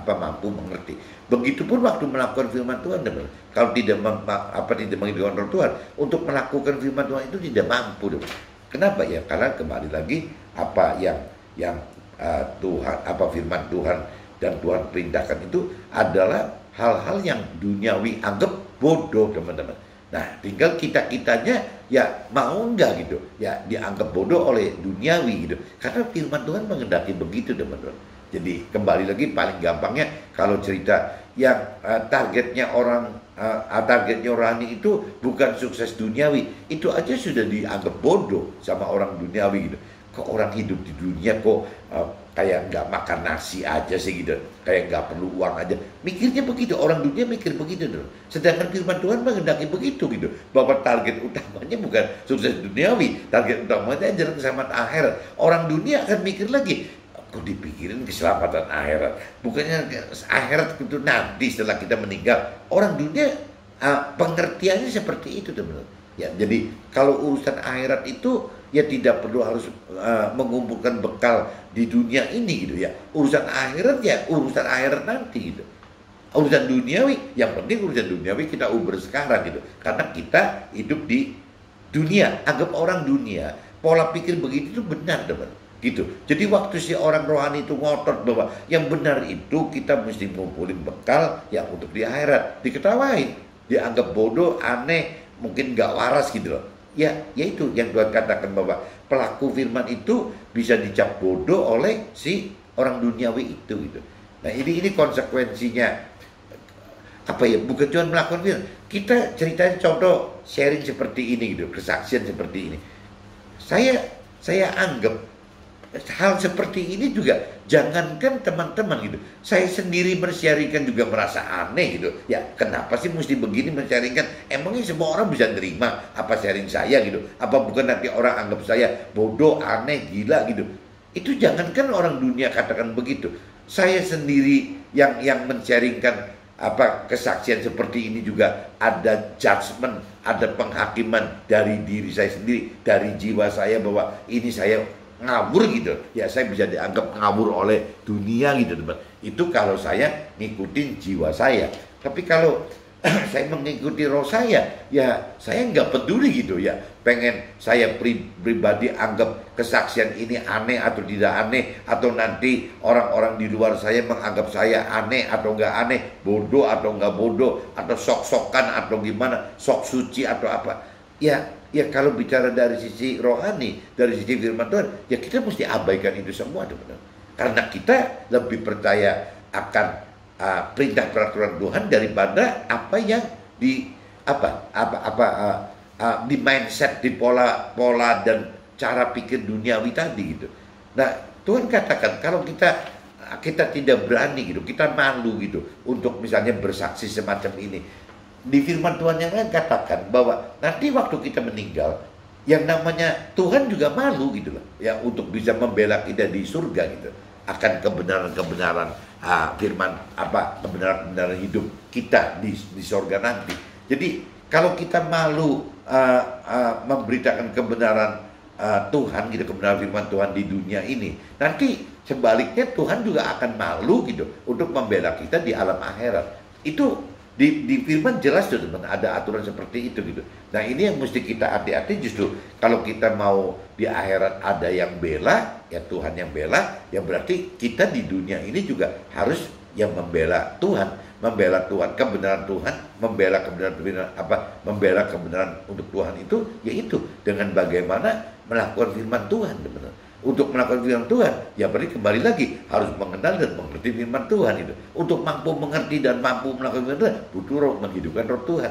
mampu mengerti. Begitupun waktu melakukan firman Tuhan, teman. Kalau tidak menghidupkan roh Tuhan untuk melakukan firman Tuhan itu tidak mampu, teman. Kenapa ya? Karena kembali lagi apa yang Tuhan, apa firman Tuhan dan Tuhan perintahkan itu adalah hal-hal yang duniawi anggap bodoh, teman-teman. Nah, tinggal kitanya ya mau enggak gitu, ya dianggap bodoh oleh duniawi gitu. Karena firman Tuhan menghendaki begitu, teman-teman. Jadi kembali lagi paling gampangnya kalau cerita yang targetnya rohani itu bukan sukses duniawi, itu aja sudah dianggap bodoh sama orang duniawi gitu. Kok orang hidup di dunia kok kayak nggak makan nasi aja sih gitu, kayak nggak perlu uang aja, mikirnya begitu. Orang dunia mikir begitu dong. Sedangkan firman Tuhan menghendaki begitu gitu, bahwa target utamanya bukan sukses duniawi, target utamanya jalan keselamatan akhirat. Orang dunia akan mikir lagi, kok dipikirin keselamatan akhirat, bukannya akhirat itu nanti setelah kita meninggal. Orang dunia pengertiannya seperti itu, teman-teman. Ya, jadi kalau urusan akhirat itu ya tidak perlu harus mengumpulkan bekal di dunia ini gitu ya. Urusan akhirat ya urusan akhirat nanti gitu. Urusan duniawi, yang penting urusan duniawi kita uber sekarang gitu. Karena kita hidup di dunia, anggap orang dunia. Pola pikir begitu itu benar, teman. Gitu. Jadi waktu si orang rohani itu ngotot bahwa yang benar itu kita mesti ngumpulin bekal yang untuk di akhirat, diketawain, dianggap bodoh, aneh, mungkin nggak waras gitu loh. Ya, yaitu yang Tuhan katakan bahwa pelaku firman itu bisa dicap bodoh oleh si orang duniawi itu gitu. Nah, ini konsekuensinya apa ya? Bukan cuma melakukan firman. Kita ceritain contoh sharing seperti ini gitu, kesaksian seperti ini. Saya anggap hal seperti ini juga jangankan teman-teman gitu, saya sendiri men-sharingkan juga merasa aneh gitu. Ya kenapa sih mesti begini men-sharingkan? Emangnya semua orang bisa nerima apa sharing saya gitu? Apa bukan nanti orang anggap saya bodoh, aneh, gila gitu? Itu jangankan orang dunia katakan begitu, saya sendiri yang men-sharingkan apa kesaksian seperti ini juga ada judgement, ada penghakiman dari diri saya sendiri, dari jiwa saya bahwa ini saya ngawur gitu. Ya saya bisa dianggap ngawur oleh dunia gitu teman. Itu kalau saya ngikutin jiwa saya. Tapi kalau saya mengikuti roh saya, ya saya nggak peduli gitu ya. Pengen saya pribadi anggap kesaksian ini aneh atau tidak aneh, atau nanti orang-orang di luar saya menganggap saya aneh atau nggak aneh, bodoh atau nggak bodoh, atau sok-sokan atau gimana, sok suci atau apa. Ya kalau bicara dari sisi rohani, dari sisi firman Tuhan, ya kita mesti abaikan itu semua teman-teman. Karena kita lebih percaya akan perintah peraturan Tuhan daripada apa yang di di mindset, di pola dan cara pikir duniawi tadi gitu. Nah, Tuhan katakan kalau kita tidak berani gitu, kita malu gitu untuk misalnya bersaksi semacam ini. Di firman Tuhan yang lain katakan bahwa nanti waktu kita meninggal, yang namanya Tuhan juga malu gitu loh, ya untuk bisa membela kita di surga gitu akan kebenaran-kebenaran firman kebenaran-kebenaran hidup kita di surga nanti. Jadi kalau kita malu memberitakan kebenaran Tuhan gitu, kebenaran firman Tuhan di dunia ini, nanti sebaliknya Tuhan juga akan malu gitu untuk membela kita di alam akhirat. Itu di firman jelas tuh teman, ada aturan seperti itu gitu. Nah ini yang mesti kita hati-hati justru. Kalau kita mau di akhirat ada yang bela, ya Tuhan yang bela, ya berarti kita di dunia ini juga harus yang membela Tuhan, kebenaran Tuhan, membela kebenaran untuk Tuhan itu, yaitu dengan bagaimana melakukan firman Tuhan teman. Untuk melakukan firman Tuhan, ya berarti kembali lagi harus mengenal dan mengerti firman Tuhan itu. Untuk mampu mengerti dan mampu melakukan firman Tuhan, butuh roh, menghidupkan roh Tuhan.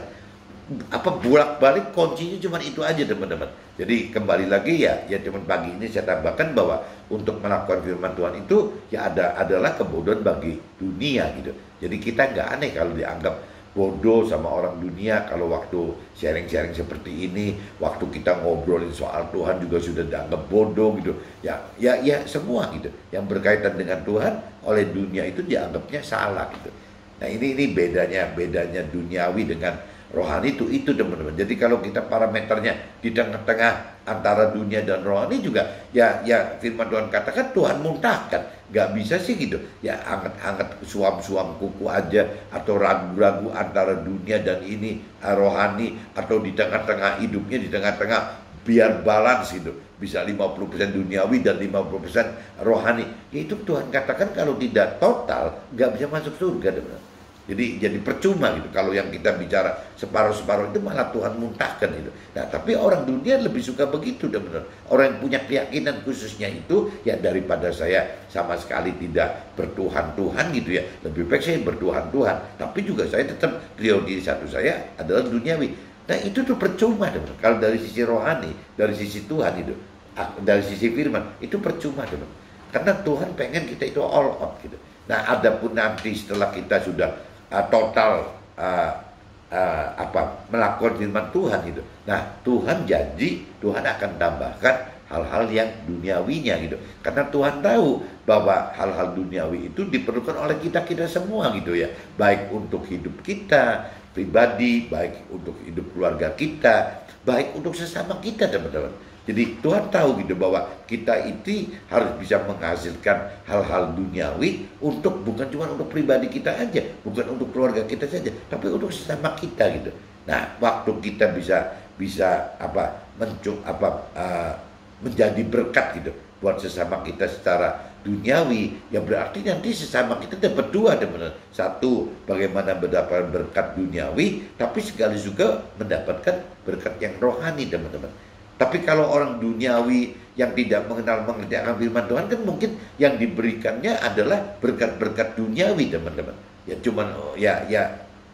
Bolak-balik kuncinya cuma itu aja teman-teman. Jadi kembali lagi ya cuma pagi ini saya tambahkan bahwa untuk melakukan firman Tuhan itu ya adalah kebodohan bagi dunia gitu. Jadi kita nggak aneh kalau dianggap bodoh sama orang dunia kalau waktu sharing-sharing seperti ini, waktu kita ngobrolin soal Tuhan juga sudah dianggap bodoh gitu. Ya semua gitu yang berkaitan dengan Tuhan oleh dunia itu dianggapnya salah gitu. Nah ini bedanya duniawi dengan rohani itu teman-teman. Jadi kalau kita parameternya di tengah-tengah antara dunia dan rohani juga ya firman Tuhan katakan Tuhan muntahkan. Gak bisa sih gitu ya anget-anget suam-suam kuku aja, atau ragu-ragu antara dunia dan ini rohani, atau di tengah-tengah hidupnya, di tengah-tengah biar balance gitu, bisa 50% duniawi dan 50% rohani. Ya itu Tuhan katakan kalau tidak total gak bisa masuk surga teman-teman. Jadi percuma gitu kalau yang kita bicara separuh-separuh itu malah Tuhan muntahkan gitu. Nah tapi orang dunia lebih suka begitu benar. Orang yang punya keyakinan khususnya itu ya daripada saya sama sekali tidak bertuhan-tuhan gitu ya, lebih baik saya bertuhan-tuhan. Tapi juga saya tetap prioritas satu saya adalah duniawi. Nah itu tuh percuma teman. Kalau dari sisi rohani, dari sisi Tuhan itu, dari sisi firman itu percuma teman. Karena Tuhan pengen kita itu all out gitu. Nah adapun nanti setelah kita sudah total melakukan firman Tuhan itu. Nah, Tuhan janji Tuhan akan tambahkan hal-hal yang duniawinya gitu. Karena Tuhan tahu bahwa hal-hal duniawi itu diperlukan oleh kita semua gitu ya. Baik untuk hidup kita pribadi, baik untuk hidup keluarga kita, baik untuk sesama kita teman-teman. Jadi Tuhan tahu gitu bahwa kita itu harus bisa menghasilkan hal-hal duniawi bukan cuma untuk pribadi kita aja, bukan untuk keluarga kita saja, tapi untuk sesama kita gitu. Nah, waktu kita bisa menjadi berkat gitu buat sesama kita secara duniawi, ya berarti nanti sesama kita dapat dua, teman-teman. Satu, bagaimana mendapatkan berkat duniawi, tapi sekaligus juga mendapatkan berkat yang rohani, teman-teman. Tapi kalau orang duniawi yang tidak mengenal mengerti akan firman Tuhan, kan mungkin yang diberikannya adalah berkat-berkat duniawi, teman-teman. Ya cuman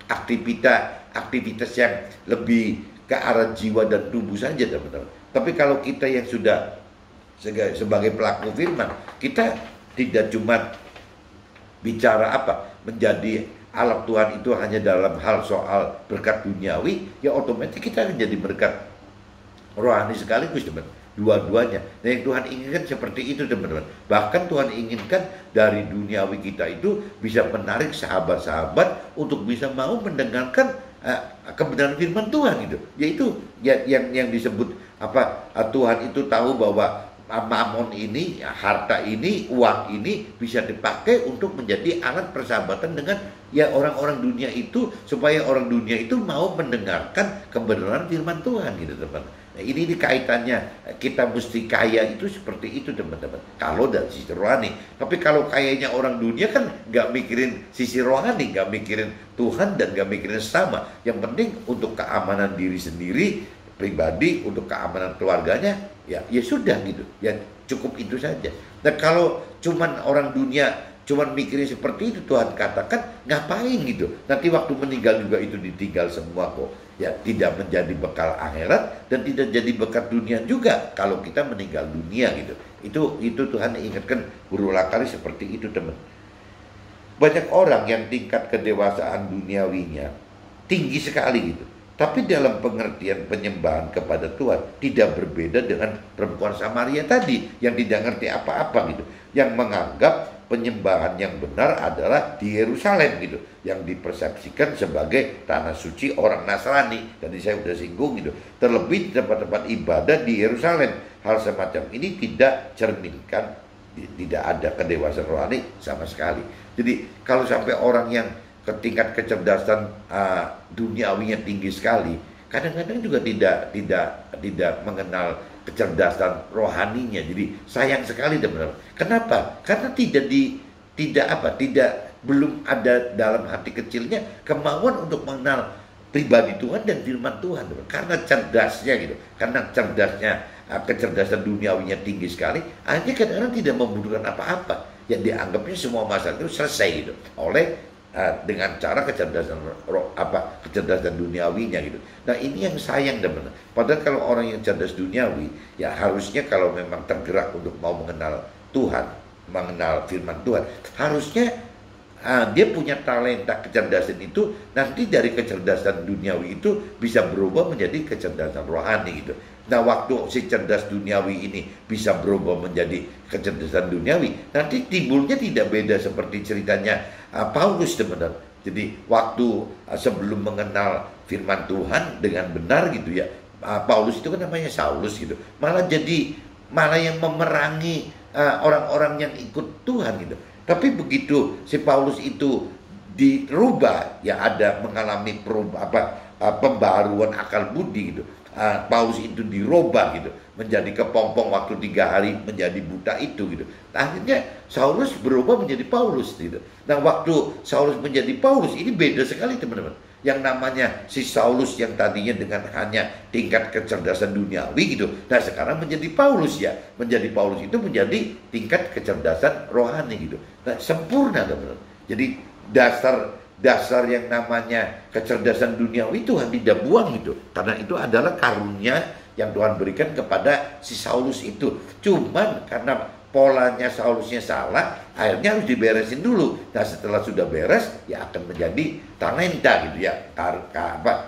aktivitas yang lebih ke arah jiwa dan tubuh saja, teman-teman. Tapi kalau kita yang sudah sebagai pelaku firman, kita tidak cuma bicara menjadi alat Tuhan itu hanya dalam hal soal berkat duniawi, ya otomatis kita akan jadi berkat rohani sekaligus, teman. Dua-duanya. Nah, yang Tuhan inginkan seperti itu, teman-teman. Bahkan Tuhan inginkan dari duniawi kita itu bisa menarik sahabat-sahabat untuk bisa mau mendengarkan kebenaran firman Tuhan gitu. Yaitu yang disebut Tuhan itu tahu bahwa mamon ini, harta ini, uang ini bisa dipakai untuk menjadi alat persahabatan dengan orang-orang dunia itu, supaya orang dunia itu mau mendengarkan kebenaran firman Tuhan gitu, teman. Nah, ini kaitannya kita mesti kaya itu seperti itu, teman-teman. Kalau dari sisi rohani. Tapi kalau kayanya orang dunia kan nggak mikirin sisi rohani, nggak mikirin Tuhan dan nggak mikirin sama. Yang penting untuk keamanan diri sendiri pribadi, untuk keamanan keluarganya, ya sudah gitu. Ya cukup itu saja. Nah, kalau cuman orang dunia cuman mikirin seperti itu, Tuhan katakan ngapain gitu. Nanti waktu meninggal juga itu ditinggal semua kok. Ya tidak menjadi bekal akhirat dan tidak jadi bekal dunia juga kalau kita meninggal dunia gitu. Itu Tuhan ingatkan berulang kali seperti itu, teman. Banyak orang yang tingkat kedewasaan duniawinya tinggi sekali gitu. Tapi dalam pengertian penyembahan kepada Tuhan tidak berbeda dengan perempuan Samaria tadi yang tidak ngerti apa-apa gitu, yang menganggap penyembahan yang benar adalah di Yerusalem gitu, yang dipersepsikan sebagai tanah suci orang Nasrani. Tadi saya sudah singgung gitu. Terlebih di tempat-tempat ibadah di Yerusalem, hal semacam ini tidak cerminkan, tidak ada kedewasaan rohani sama sekali. Jadi kalau sampai orang yang tingkat kecerdasan duniawinya tinggi sekali, kadang-kadang juga tidak mengenal kecerdasan rohaninya. Jadi sayang sekali, teman-teman. Kenapa? Karena belum ada dalam hati kecilnya kemauan untuk mengenal pribadi Tuhan dan firman Tuhan, teman. Karena cerdasnya gitu, karena cerdasnya kecerdasan duniawinya tinggi sekali, akhirnya kadang-kadang tidak membutuhkan apa-apa. Yang dianggapnya semua masalah itu selesai gitu oleh dengan cara kecerdasan duniawinya gitu. Nah, ini yang sayang, teman. Padahal kalau orang yang cerdas duniawi, ya harusnya kalau memang tergerak untuk mau mengenal Tuhan, mengenal firman Tuhan, harusnya dia punya talenta kecerdasan itu, nanti dari kecerdasan duniawi itu bisa berubah menjadi kecerdasan rohani gitu. Nah, waktu si cerdas duniawi ini bisa berubah menjadi kecerdasan duniawi, nanti timbulnya tidak beda seperti ceritanya Paulus, teman-teman. Jadi waktu sebelum mengenal firman Tuhan dengan benar gitu ya, Paulus itu kan namanya Saulus gitu, malah yang memerangi orang-orang yang ikut Tuhan gitu. Tapi begitu si Paulus itu dirubah, ya ada mengalami pembaruan akal budi gitu. Paulus itu dirubah gitu, menjadi kepompong waktu 3 hari menjadi buta itu gitu. Akhirnya Saulus berubah menjadi Paulus gitu. Nah, waktu Saulus menjadi Paulus ini beda sekali, teman-teman. Yang namanya si Saulus yang tadinya dengan hanya tingkat kecerdasan duniawi gitu, nah sekarang menjadi Paulus ya. Menjadi Paulus itu menjadi tingkat kecerdasan rohani gitu. Nah, sempurna, teman-teman. Jadi dasar yang namanya kecerdasan duniawi Tuhan tidak buang itu, karena itu adalah karunia yang Tuhan berikan kepada si Saulus itu. Cuman karena polanya Saulusnya salah, akhirnya harus diberesin dulu. Nah, setelah sudah beres, ya akan menjadi talenta gitu ya.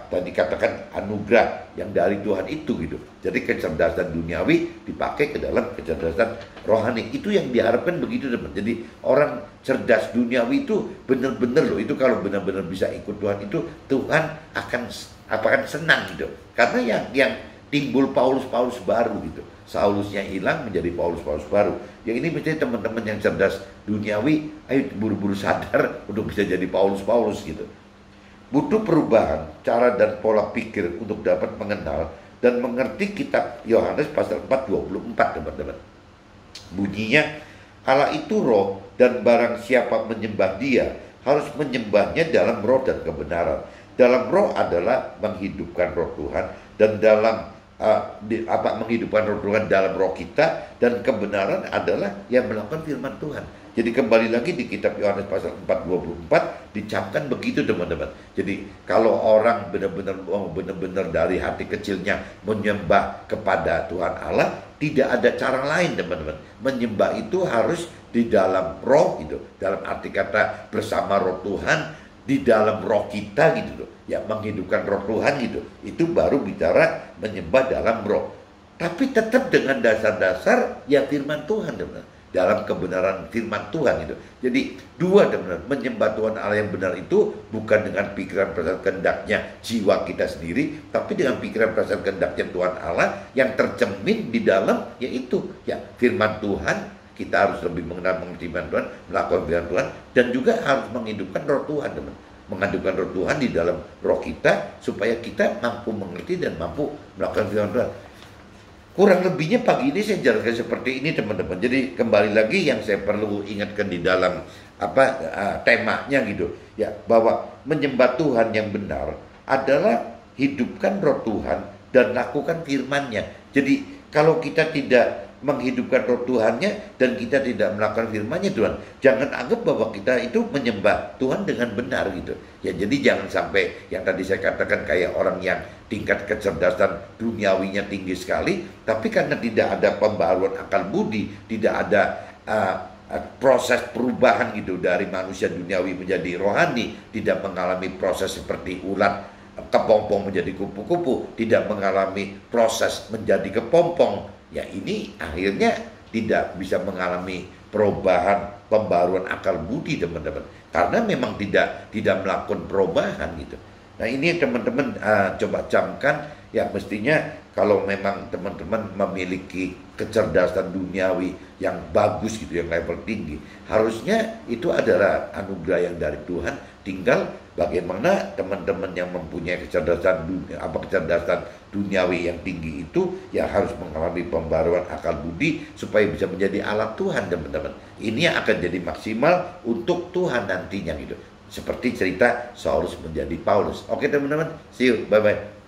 Tadi katakan anugerah yang dari Tuhan itu gitu. Jadi kecerdasan duniawi dipakai ke dalam kecerdasan rohani. Itu yang diharapkan begitu, teman. Jadi orang cerdas duniawi itu benar-benar loh. Itu kalau benar-benar bisa ikut Tuhan itu, Tuhan akan senang gitu. Karena yang timbul Paulus baru gitu. Saulusnya hilang menjadi Paulus baru. Yang ini mesti teman-teman yang cerdas duniawi, ayo buru-buru sadar untuk bisa jadi Paulus gitu. Butuh perubahan cara dan pola pikir untuk dapat mengenal dan mengerti kitab Yohanes pasal 4:24, teman-teman. Bunyinya, Allah itu roh, dan barang siapa menyembah dia harus menyembahnya dalam roh dan kebenaran. Dalam roh adalah menghidupkan roh Tuhan, dan dalam menghidupkan roh Tuhan dalam roh kita, dan kebenaran adalah yang melakukan firman Tuhan. Jadi kembali lagi di kitab Yohanes pasal 4:24 dicapkan begitu, teman-teman. Jadi kalau orang benar-benar dari hati kecilnya menyembah kepada Tuhan Allah, tidak ada cara lain, teman-teman. Menyembah itu harus di dalam roh gitu, dalam arti kata bersama roh Tuhan, di dalam roh kita gitu loh. Ya, menghidupkan roh Tuhan gitu. Itu baru bicara menyembah dalam roh. Tapi tetap dengan dasar-dasar ya firman Tuhan, teman-teman. Dalam kebenaran firman Tuhan itu. Jadi dua, teman-teman, menyembah Tuhan Allah yang benar itu bukan dengan pikiran perasaan kehendaknya jiwa kita sendiri, tapi dengan pikiran perasaan kehendaknya Tuhan Allah yang tercermin di dalam yaitu ya firman Tuhan. Kita harus lebih mengenal mengerti firman Tuhan, melakukan firman Tuhan, dan juga harus menghidupkan roh Tuhan, teman. Menghidupkan roh Tuhan di dalam roh kita supaya kita mampu mengerti dan mampu melakukan firman Tuhan. Kurang lebihnya pagi ini saya jelaskan seperti ini, teman-teman. Jadi kembali lagi yang saya perlu ingatkan di dalam temanya gitu ya, bahwa menyembah Tuhan yang benar adalah hidupkan roh Tuhan dan lakukan firman-Nya. Jadi kalau kita tidak menghidupkan roh Tuhannya dan kita tidak melakukan firman-Nya, Tuhan, jangan anggap bahwa kita itu menyembah Tuhan dengan benar gitu. Ya, jadi jangan sampai yang tadi saya katakan kayak orang yang tingkat kecerdasan duniawinya tinggi sekali, tapi karena tidak ada pembaruan akal budi, tidak ada proses perubahan gitu dari manusia duniawi menjadi rohani, tidak mengalami proses seperti ulat kepompong menjadi kupu-kupu, tidak mengalami proses menjadi kepompong. Ya, ini akhirnya tidak bisa mengalami perubahan, pembaruan akal budi, teman-teman. Karena memang tidak melakukan perubahan gitu. Nah, ini teman-teman coba camkan ya, mestinya kalau memang teman-teman memiliki kecerdasan duniawi yang bagus gitu, yang level tinggi, harusnya itu adalah anugerah yang dari Tuhan. Tinggal bagaimana teman-teman yang mempunyai kecerdasan duniawi yang tinggi itu ya harus mengalami pembaruan akal budi supaya bisa menjadi alat Tuhan, teman-teman. Ini yang akan jadi maksimal untuk Tuhan nantinya gitu. Seperti cerita Saulus menjadi Paulus. Oke, teman-teman, see you, bye-bye.